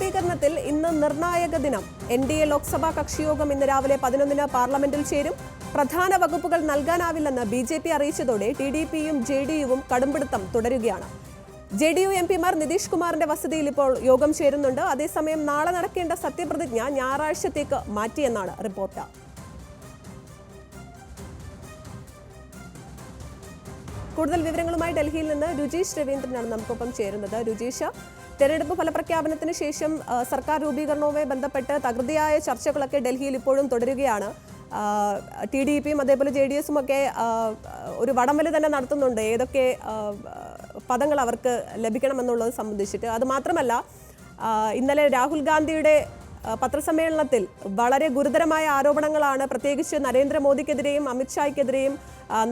രൂപീകരണത്തിൽ ഇന്ന് നിർണായക ദിനം. NDA ലോക്സഭാ കക്ഷിയോഗം ഇന്ന് രാവിലെ 11-ന് പാർലമെന്റിൽ ചേരും. പ്രധാന വകുപ്പുകൾ നൽകാനാവില്ലെന്ന് BJP അറിയിച്ചതോടെ TDPയും JDUവും കടുംപിടുത്തം തുടരുകയാണ്. JDU MPമാർ നിതീഷ് കുമാറിന്റെ വസതിയിൽ ഇപ്പോൾ യോഗം ചേരുന്നുണ്ട്. അതേസമയം നാളെ നടക്കേണ്ട സത്യപ്രതിജ്ഞ ഞായറാഴ്ചത്തേക്ക് മാറ്റിയെന്നാണ് റിപ്പോർട്ട്. കൂടുതൽ വിവരങ്ങളുമായി ഡൽഹിയിൽ നിന്ന് രുചീഷ് രവീന്ദ്രനാണ് നമുക്കൊപ്പം ചേരുന്നത്. രുചീഷ്, തെരഞ്ഞെടുപ്പ് ഫലപ്രഖ്യാപനത്തിന് ശേഷം സർക്കാർ രൂപീകരണവുമായി ബന്ധപ്പെട്ട് തകൃതിയായ ചർച്ചകളൊക്കെ ഡൽഹിയിൽ ഇപ്പോഴും തുടരുകയാണ്. TDPയും അതേപോലെ JDSും ഒക്കെ ഒരു വടംവലി തന്നെ നടത്തുന്നുണ്ട് ഏതൊക്കെ പദങ്ങൾ അവർക്ക് ലഭിക്കണമെന്നുള്ളത് സംബന്ധിച്ചിട്ട്. അതുമാത്രമല്ല, ഇന്നലെ രാഹുൽ ഗാന്ധിയുടെ പത്രസമ്മേളനത്തിൽ വളരെ ഗുരുതരമായ ആരോപണങ്ങളാണ് പ്രത്യേകിച്ച് നരേന്ദ്രമോദിക്കെതിരെയും അമിത്ഷായ്ക്കെതിരെയും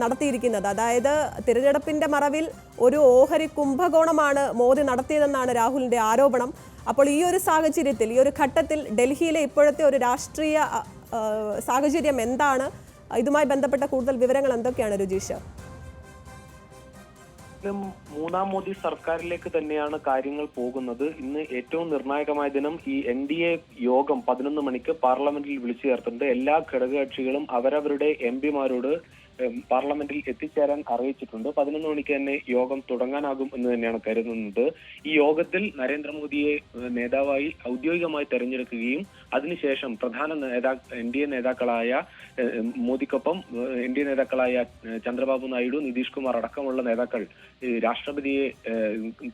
നടത്തിയിരിക്കുന്നത്. അതായത് തിരഞ്ഞെടുപ്പിന്റെ മറവിൽ ഒരു ഓഹരി കുംഭകോണമാണ് മോദി നടത്തിയതെന്നാണ് രാഹുലിന്റെ ആരോപണം. അപ്പോൾ ഈ ഒരു സാഹചര്യത്തിൽ, ഈ ഒരു ഘട്ടത്തിൽ ഡൽഹിയിലെ ഇപ്പോഴത്തെ ഒരു രാഷ്ട്രീയ സാഹചര്യം എന്താണ്? ഇതുമായി ബന്ധപ്പെട്ട കൂടുതൽ വിവരങ്ങൾ എന്തൊക്കെയാണ് രുചീഷ്? മൂന്നാം മോദി സർക്കാരിലേക്ക് തന്നെയാണ് കാര്യങ്ങൾ പോകുന്നത്. ഇന്ന് ഏറ്റവും നിർണായകമായ ദിനം. ഈ NDA യോഗം 11 മണിക്ക് പാർലമെന്റിൽ വിളിച്ചു ചേർത്തിട്ടുണ്ട്. എല്ലാ ഘടകകക്ഷികളും അവരവരുടെ MPമാരോട് പാർലമെന്റിൽ എത്തിച്ചേരാൻ അറിയിച്ചിട്ടുണ്ട്. 11 മണിക്ക് തന്നെ യോഗം തുടങ്ങാനാകും എന്ന് തന്നെയാണ് കരുതുന്നത്. ഈ യോഗത്തിൽ നരേന്ദ്രമോദിയെ നേതാവായി ഔദ്യോഗികമായി തെരഞ്ഞെടുക്കുകയും അതിനുശേഷം പ്രധാന NDA നേതാക്കളായ മോദിക്കൊപ്പം NDA നേതാക്കളായ ചന്ദ്രബാബു നായിഡു, നിതീഷ് കുമാർ അടക്കമുള്ള നേതാക്കൾ രാഷ്ട്രപതിയെ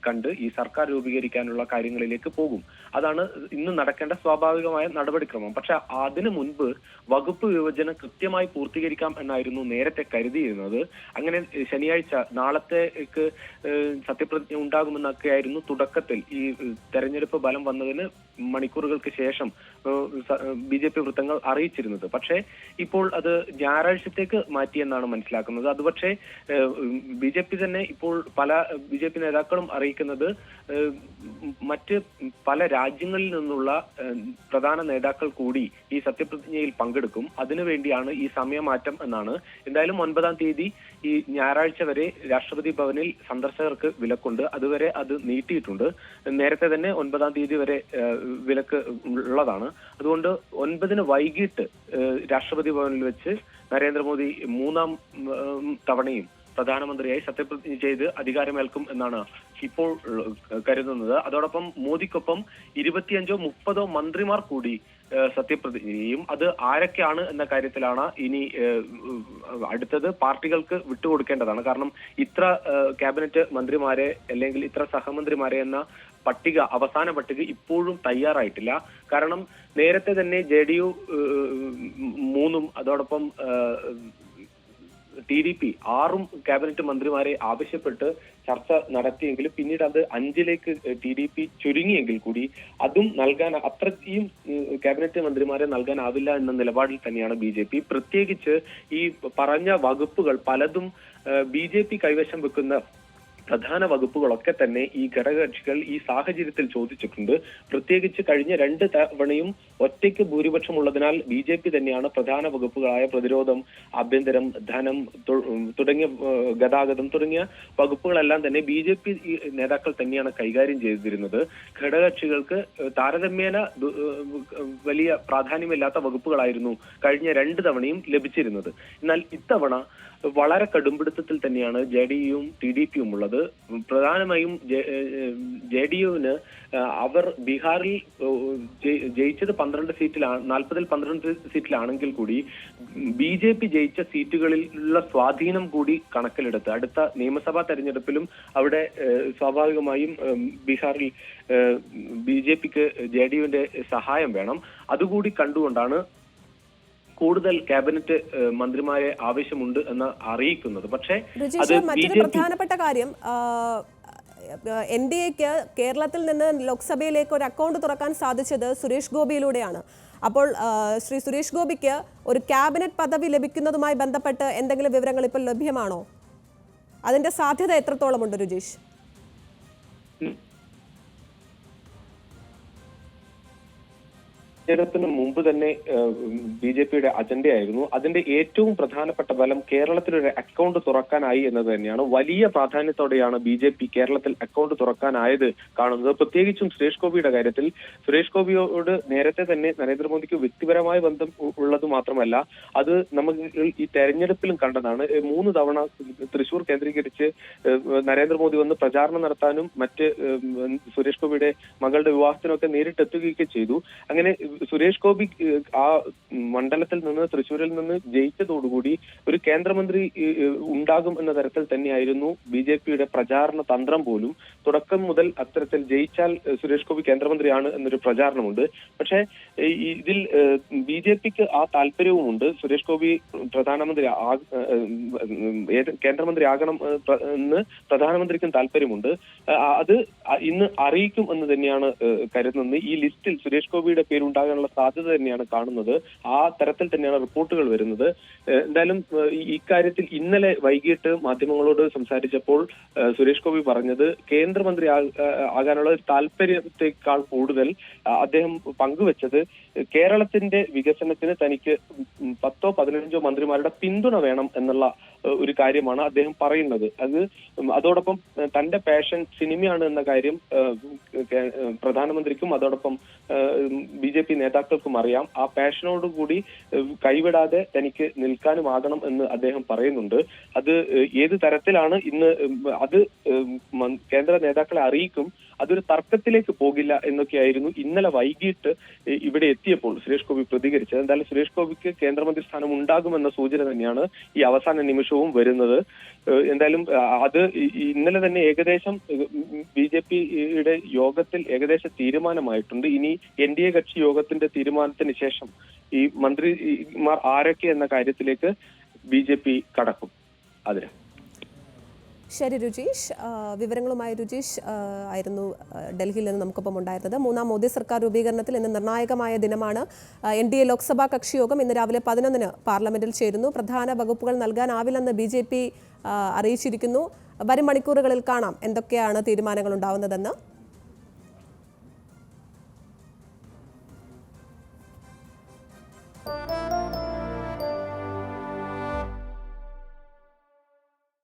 കണ്ട് ഈ സർക്കാർ രൂപീകരിക്കാനുള്ള കാര്യങ്ങളിലേക്ക് പോകും. അതാണ് ഇന്ന് നടക്കേണ്ട സ്വാഭാവികമായ നടപടിക്രമം. പക്ഷെ അതിനു മുൻപ് വകുപ്പ് വിഭജനം കൃത്യമായി പൂർത്തീകരിക്കാം എന്നായിരുന്നു നേരത്തെ കരുതിയിരുന്നത്. അങ്ങനെ ശനിയാഴ്ച നാളത്തേക്ക് സത്യപ്രതിജ്ഞ ഉണ്ടാകുമെന്നൊക്കെയായിരുന്നു തുടക്കത്തിൽ ഈ തെരഞ്ഞെടുപ്പ് ഫലം വന്നതിന് മണിക്കൂറുകൾക്ക് ശേഷം BJP വൃത്തങ്ങൾ അറിയിച്ചിരുന്നത്. പക്ഷേ ഇപ്പോൾ അത് ഞായറാഴ്ചത്തേക്ക് മാറ്റിയെന്നാണ് മനസ്സിലാക്കുന്നത്. അത് പക്ഷേ BJP തന്നെ ഇപ്പോൾ പല BJP നേതാക്കളും അറിയിക്കുന്നത് മറ്റ് പല രാജ്യങ്ങളിൽ നിന്നുള്ള പ്രധാന നേതാക്കൾ കൂടി ഈ സത്യപ്രതിജ്ഞയിൽ പങ്കെടുക്കും. അതിനുവേണ്ടിയാണ് ഈ സമയമാറ്റം എന്നാണ്. എന്തായാലും 9-ാം തീയതി ഈ ഞായറാഴ്ച വരെ രാഷ്ട്രപതി ഭവനിൽ സന്ദർശകർക്ക് വിലക്കുണ്ട്. അതുവരെ അത് നീട്ടിയിട്ടുണ്ട്. നേരത്തെ തന്നെ 9-ാം തീയതി വരെ വിലക്ക് ഉള്ളതാണ്. അതുകൊണ്ട് 9-ന് വൈകിട്ട് രാഷ്ട്രപതി ഭവനിൽ വെച്ച് നരേന്ദ്രമോദി 3-ാം തവണയും പ്രധാനമന്ത്രിയായി സത്യപ്രതിജ്ഞ ചെയ്ത് അധികാരമേൽക്കും എന്നാണ് ഇപ്പോൾ കരുതുന്നത്. അതോടൊപ്പം മോദിക്കൊപ്പം 25-30 മന്ത്രിമാർ കൂടി സത്യപ്രതിജ്ഞ ചെയ്യും. അത് ആരൊക്കെയാണ് എന്ന കാര്യത്തിലാണ് ഇനി അടുത്തത് പാർട്ടികൾക്ക് വിട്ടുകൊടുക്കേണ്ടതാണ്. കാരണം ഇത്ര ക്യാബിനറ്റ് മന്ത്രിമാരെ അല്ലെങ്കിൽ ഇത്ര സഹമന്ത്രിമാരെ എന്ന പട്ടിക, അവസാന പട്ടിക ഇപ്പോഴും തയ്യാറായിട്ടില്ല. കാരണം നേരത്തെ തന്നെ JDU 3-ഉം അതോടൊപ്പം TDP 6 ക്യാബിനറ്റ് മന്ത്രിമാരെ ആവശ്യപ്പെട്ട് ചർച്ച നടത്തിയെങ്കിലും പിന്നീട് അത് 5-ലേക്ക് TDP ചുരുങ്ങിയെങ്കിൽ കൂടി അതും നൽകാൻ, അത്രയും ക്യാബിനറ്റ് മന്ത്രിമാരെ നൽകാനാവില്ല എന്ന നിലപാടിൽ തന്നെയാണ് BJP. പ്രത്യേകിച്ച് ഈ പറഞ്ഞ വകുപ്പുകൾ പലതും BJP കൈവശം വെക്കുന്ന പ്രധാന വകുപ്പുകളൊക്കെ തന്നെ ഈ ഘടകകക്ഷികൾ ഈ സാഹചര്യത്തിൽ ചോദിച്ചിട്ടുണ്ട്. പ്രത്യേകിച്ച് കഴിഞ്ഞ 2 തവണയും ഒറ്റയ്ക്ക് ഭൂരിപക്ഷം ഉള്ളതിനാൽ BJP തന്നെയാണ് പ്രധാന വകുപ്പുകളായ പ്രതിരോധം, ആഭ്യന്തരം, ധനം തുടങ്ങിയ ഗതാഗതം തുടങ്ങിയ വകുപ്പുകളെല്ലാം തന്നെ BJP നേതാക്കൾ തന്നെയാണ് കൈകാര്യം ചെയ്തിരുന്നത്. ഘടകകക്ഷികൾക്ക് താരതമ്യേന വലിയ പ്രാധാന്യമില്ലാത്ത വകുപ്പുകളായിരുന്നു കഴിഞ്ഞ 2 തവണയും ലഭിച്ചിരുന്നത്. എന്നാൽ ഇത്തവണ വളരെ കടുംപിടുത്തത്തിൽ തന്നെയാണ് JDUവും TDPയും ഉള്ളത്. പ്രധാനമായും JDUവിന് അവർ ബീഹാറിൽ ജയിച്ചത് 12 സീറ്റിലാണ്, 40-ൽ 12 സീറ്റിലാണെങ്കിൽ കൂടി BJP ജയിച്ച സീറ്റുകളിലുള്ള സ്വാധീനം കൂടി കണക്കിലെടുത്ത് അടുത്ത നിയമസഭാ തെരഞ്ഞെടുപ്പിലും അവിടെ സ്വാഭാവികമായും ബീഹാറിൽ BJPക്ക് JDUവിന്റെ സഹായം വേണം. അതുകൂടി കണ്ടുകൊണ്ടാണ് കൂടുതൽ ക്യാബിനറ്റ് മന്ത്രിമാരെ ആവശ്യമുണ്ട് എന്ന് അറിയിക്കുന്നത്. പക്ഷേ മറ്റൊരു പ്രധാനപ്പെട്ട കാര്യം, NDAക്ക് കേരളത്തിൽ നിന്ന് ലോക്സഭയിലേക്ക് ഒരു അക്കൗണ്ട് തുറക്കാൻ സാധിച്ചത് സുരേഷ് ഗോപിയിലൂടെയാണ്. അപ്പോൾ ശ്രീ സുരേഷ് ഗോപിക്ക് ഒരു ക്യാബിനറ്റ് പദവി ലഭിക്കുന്നതുമായി ബന്ധപ്പെട്ട് എന്തെങ്കിലും വിവരങ്ങൾ ഇപ്പോൾ ലഭ്യമാണോ? അതിന്റെ സാധ്യത എത്രത്തോളമുണ്ട് രുചീഷ്? തെരഞ്ഞെടുപ്പിന് മുമ്പ് തന്നെ BJP-യുടെ അജണ്ടയായിരുന്നു. അതിന്റെ ഏറ്റവും പ്രധാനപ്പെട്ട ഫലം കേരളത്തിലൊരു അക്കൗണ്ട് തുറക്കാനായി എന്നത് തന്നെയാണ്. വലിയ പ്രാധാന്യത്തോടെയാണ് BJP കേരളത്തിൽ അക്കൗണ്ട് തുറക്കാനായത് കാണുന്നത്. പ്രത്യേകിച്ചും സുരേഷ് ഗോപിയുടെ കാര്യത്തിൽ സുരേഷ് ഗോപിയോട് നേരത്തെ തന്നെ നരേന്ദ്രമോദിക്ക് വ്യക്തിപരമായ ബന്ധം ഉള്ളത് മാത്രമല്ല, അത് നമുക്ക് ഈ തെരഞ്ഞെടുപ്പിലും കണ്ടതാണ്. 3 തവണ തൃശൂർ കേന്ദ്രീകരിച്ച് നരേന്ദ്രമോദി വന്ന് പ്രചാരണം നടത്താനും മറ്റ് സുരേഷ് ഗോപിയുടെ മകളുടെ വിവാഹത്തിനൊക്കെ നേരിട്ടെത്തുകയൊക്കെ ചെയ്തു. അങ്ങനെ സുരേഷ് ഗോപി ആ മണ്ഡലത്തിൽ നിന്ന്, തൃശ്ശൂരിൽ നിന്ന് ജയിച്ചതോടുകൂടി ഒരു കേന്ദ്രമന്ത്രി ഉണ്ടാകും എന്ന തരത്തിൽ തന്നെയായിരുന്നു BJP-യുടെ പ്രചാരണ തന്ത്രം പോലും. തുടക്കം മുതൽ അത്തരത്തിൽ ജയിച്ചാൽ സുരേഷ് ഗോപി കേന്ദ്രമന്ത്രിയാണ് എന്നൊരു പ്രചാരണമുണ്ട്. പക്ഷേ ഇതിൽ BJP-ക്ക് ആ താല്പര്യവുമുണ്ട്. സുരേഷ് ഗോപി കേന്ദ്രമന്ത്രി ആകണം എന്ന് പ്രധാനമന്ത്രിക്കും താല്പര്യമുണ്ട്. അത് ഇന്ന് അറിയിക്കും എന്ന് തന്നെയാണ് കരുതുന്നത്. ഈ ലിസ്റ്റിൽ സുരേഷ് ഗോപിയുടെ പേരുണ്ടാകാനുള്ള സാധ്യത തന്നെയാണ് കാണുന്നത്. ആ തരത്തിൽ തന്നെയാണ് റിപ്പോർട്ടുകൾ വരുന്നത്. എന്തായാലും ഇക്കാര്യത്തിൽ ഇന്നലെ വൈകിട്ട് മാധ്യമങ്ങളോട് സംസാരിച്ചപ്പോൾ സുരേഷ് ഗോപി പറഞ്ഞത് കേന്ദ്രമന്ത്രി ആകാനുള്ള താല്പര്യത്തെക്കാൾ കൂടുതൽ അദ്ദേഹം പങ്കുവച്ചത് കേരളത്തിന്റെ വികസനത്തിന് തനിക്ക് 10ഓ 15ഓ മന്ത്രിമാരുടെ പിന്തുണ വേണം എന്നുള്ള ഒരു കാര്യമാണ് അദ്ദേഹം പറയുന്നത്. അതോടൊപ്പം തന്റെ പാഷൻ സിനിമയാണ് എന്ന കാര്യം പ്രധാനമന്ത്രിക്കും അതോടൊപ്പം BJP നേതാക്കൾക്കും അറിയാം. ആ പാഷനോടുകൂടി കൈവിടാതെ തനിക്ക് നിൽക്കാനുമാകണം എന്ന് അദ്ദേഹം പറയുന്നുണ്ട്. അത് ഏത് തരത്തിലാണ് ഇന്ന് അത് കേന്ദ്ര നേതാക്കളെ അറിയിക്കും. അതൊരു തർക്കത്തിലേക്ക് പോകില്ല എന്നൊക്കെയായിരുന്നു ഇന്നലെ വൈകിട്ട് ഇവിടെ എത്തിയപ്പോൾ സുരേഷ് ഗോപി പ്രതികരിച്ചത്. എന്തായാലും സുരേഷ് ഗോപിക്ക് കേന്ദ്രമന്ത്രി സ്ഥാനം ഉണ്ടാകുമെന്ന സൂചന തന്നെയാണ് ഈ അവസാന നിമിഷവും വരുന്നത്. എന്തായാലും അത് ഇന്നലെ തന്നെ ഏകദേശം BJP-യുടെ യോഗത്തിൽ ഏകദേശം തീരുമാനമായിട്ടുണ്ട്. ഇനി NDA കക്ഷി യോഗത്തിന്റെ തീരുമാനത്തിന് ശേഷം ഈ മന്ത്രിമാർ ആരൊക്കെ എന്ന കാര്യത്തിലേക്ക് BJP കടക്കും. അതിന് ശരി രുചീഷ്, വിവരങ്ങളുമായി രുചീഷ് ആയിരുന്നു ഡൽഹിയിൽ നിന്ന് നമുക്കൊപ്പം ഉണ്ടായിരുന്നത്. 3ാം മോദി സർക്കാർ രൂപീകരണത്തിൽ ഇന്ന് നിർണായകമായ ദിനമാണ്. NDA ലോക്സഭാ കക്ഷിയോഗം ഇന്ന് രാവിലെ 11-ന് പാർലമെന്റിൽ ചേരുന്നു. പ്രധാന വകുപ്പുകൾ നൽകാനാവില്ലെന്ന് BJP അറിയിച്ചിരിക്കുന്നു. വരും മണിക്കൂറുകളിൽ കാണാം എന്തൊക്കെയാണ് തീരുമാനങ്ങൾ ഉണ്ടാവുന്നതെന്ന്.